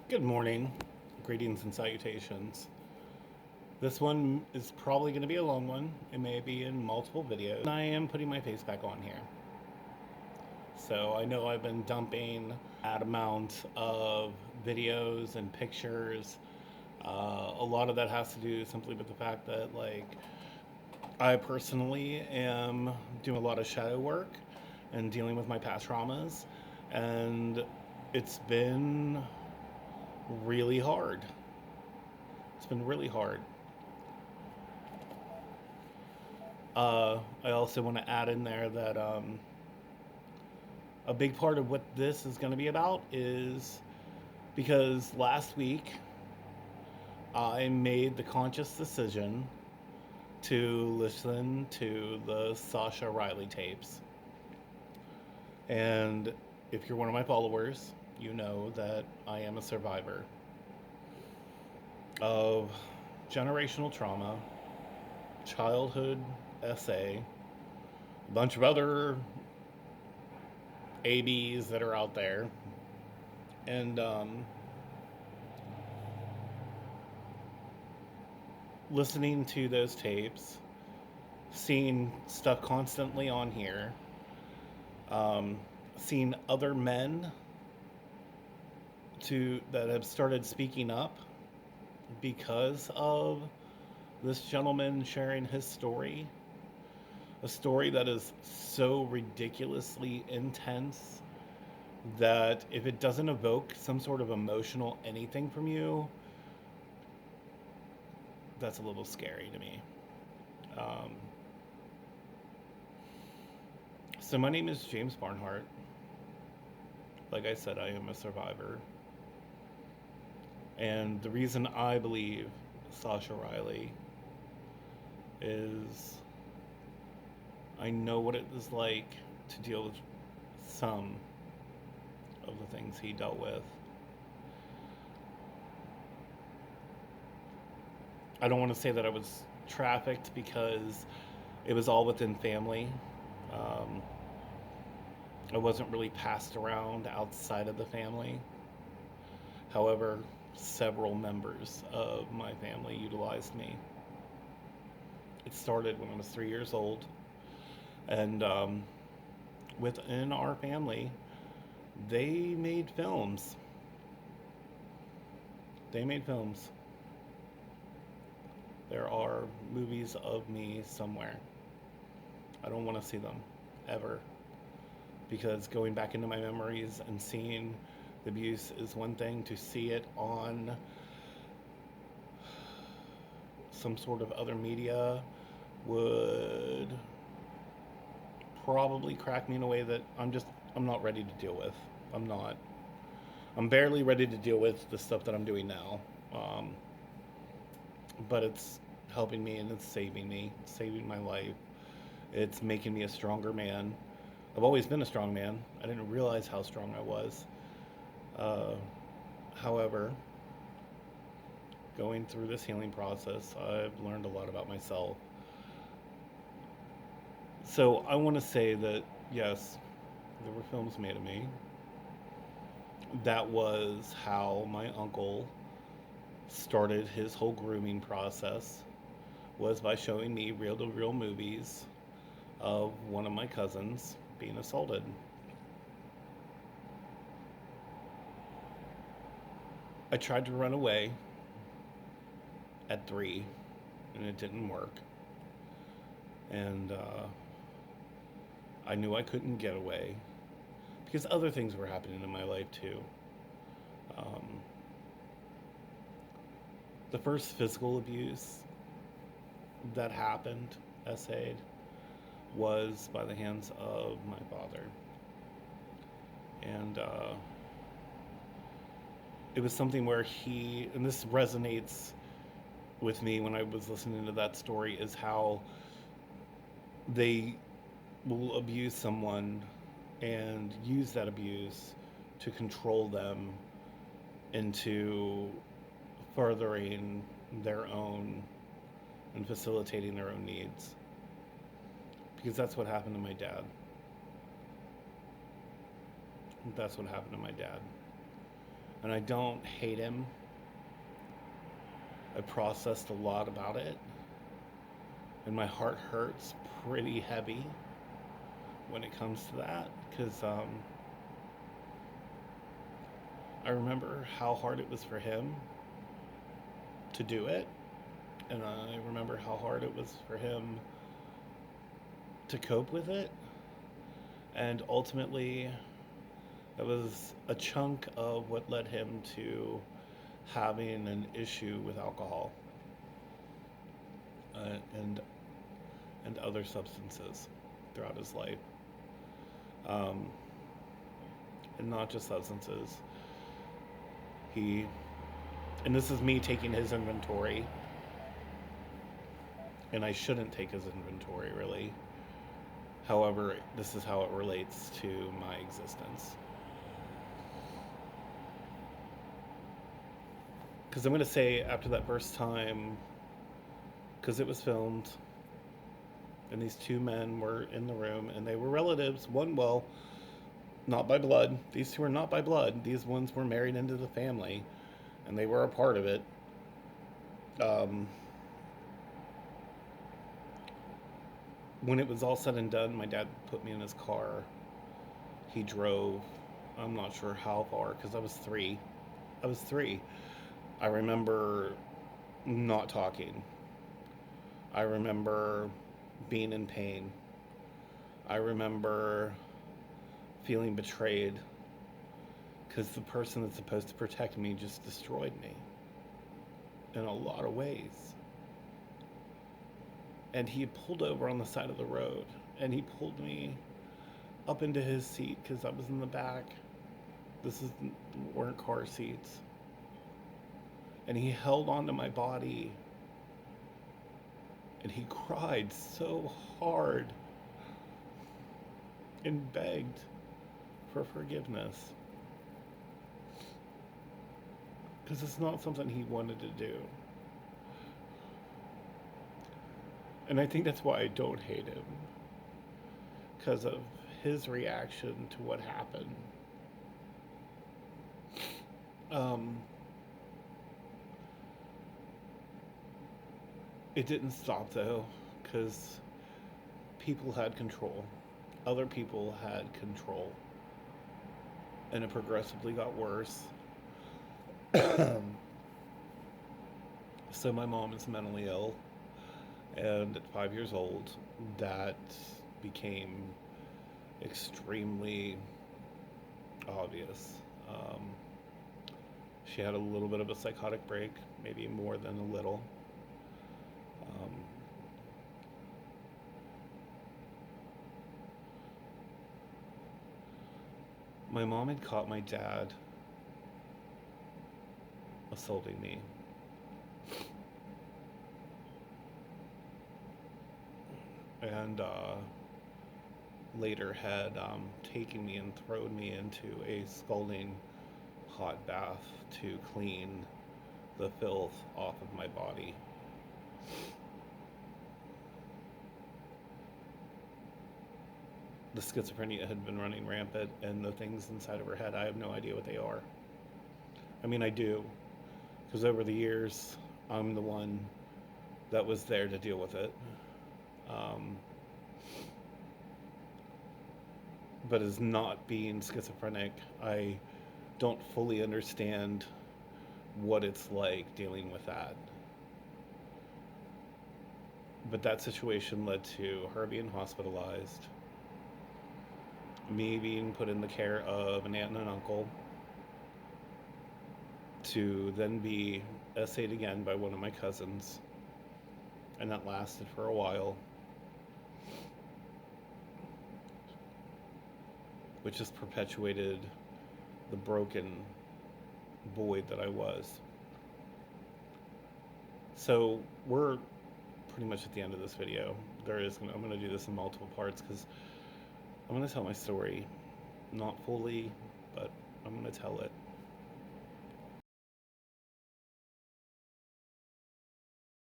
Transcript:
Good morning, greetings and salutations. This one is probably going to be a long one. It may be in multiple videos. I am putting my face back on here. So I know I've been dumping that amount of videos and pictures. A lot of that has to do simply with the fact that, I personally am doing a lot of shadow work and dealing with my past traumas. And it's been really hard. It's been really hard. I also want to add in there that a big part of what this is going to be about is because last week I made the conscious decision to listen to the Sascha Riley tapes. And if you're one of my followers, you know that I am a survivor of generational trauma, childhood SA, a bunch of other ABs that are out there. And listening to those tapes, seeing stuff constantly on here, seeing other men that have started speaking up because of this gentleman sharing his story, a story that is so ridiculously intense that if it doesn't evoke some sort of emotional anything from you, that's a little scary to me. Um, so my name is James Barnhart. Like I said, I am a survivor. And the reason I believe Sascha Riley is I know what it was like to deal with some of the things he dealt with. I don't want to say that I was trafficked because it was all within family. Um, I wasn't really passed around outside of the family. However, several members of my family utilized me. It started when I was 3 years old, and within our family, they made films. They made films. There are movies of me somewhere. I don't want to see them ever because going back into my memories and seeing the abuse is one thing. To see it on some sort of other media would probably crack me in a way that I'm not ready to deal with. I'm not. I'm barely ready to deal with the stuff that I'm doing now. Um, but it's helping me and it's saving me, it's saving my life. It's making me a stronger man. I've always been a strong man. I didn't realize how strong I was. Uh, However, going through this healing process, I've learned a lot about myself. So I want to say that, yes, there were films made of me. That was how my uncle started his whole grooming process, was by showing me reel to reel movies of one of my cousins being assaulted. I tried to run away at 3 and it didn't work. And I knew I couldn't get away because other things were happening in my life too. Um, the first physical abuse that happened, essayed, was by the hands of my father. And it was something where and this resonates with me when I was listening to that story, is how they will abuse someone and use that abuse to control them into furthering their own and facilitating their own needs. Because that's what happened to my dad. That's what happened to my dad. And I don't hate him. I processed a lot about it, and my heart hurts pretty heavy when it comes to that because I remember how hard it was for him to do it, and I remember how hard it was for him to cope with it, and ultimately, that was a chunk of what led him to having an issue with alcohol uh, and and other substances throughout his life, um, and not just substances. He and this is me taking his inventory, and I shouldn't take his inventory really. However, this is how it relates to my existence. Because I'm going to say after that first time, because it was filmed, and these two men were in the room, and they were relatives. One, well, not by blood. These two are not by blood. These ones were married into the family, and they were a part of it. Um, when it was all said and done, my dad put me in his car. He drove, I'm not sure how far, because I was three. I was three. I remember not talking. I remember being in pain. I remember feeling betrayed because the person that's supposed to protect me just destroyed me in a lot of ways. And he pulled over on the side of the road and he pulled me up into his seat because I was in the back. This is weren't car seats. And he held onto my body and he cried so hard and begged for forgiveness because it's not something he wanted to do. And I think that's why I don't hate him, because of his reaction to what happened. Um, it didn't stop though, because people had control. Other people had control. And it progressively got worse. So my mom is mentally ill, and at 5 years old, that became extremely obvious. Um, she had a little bit of a psychotic break, maybe more than a little. Um, my mom had caught my dad assaulting me. And later had taken me and thrown me into a scalding hot bath to clean the filth off of my body. The schizophrenia had been running rampant, and the things inside of her head, I have no idea what they are. I mean, I do, because over the years, I'm the one that was there to deal with it. Um, but as not being schizophrenic, I don't fully understand what it's like dealing with that. But that situation led to her being hospitalized, me being put in the care of an aunt and an uncle, to then be essayed again by one of my cousins, and that lasted for a while, which just perpetuated the broken void that I was. So we're pretty much at the end of this video. I'm going to do this in multiple parts because I'm going to tell my story, not fully, but I'm going to tell it.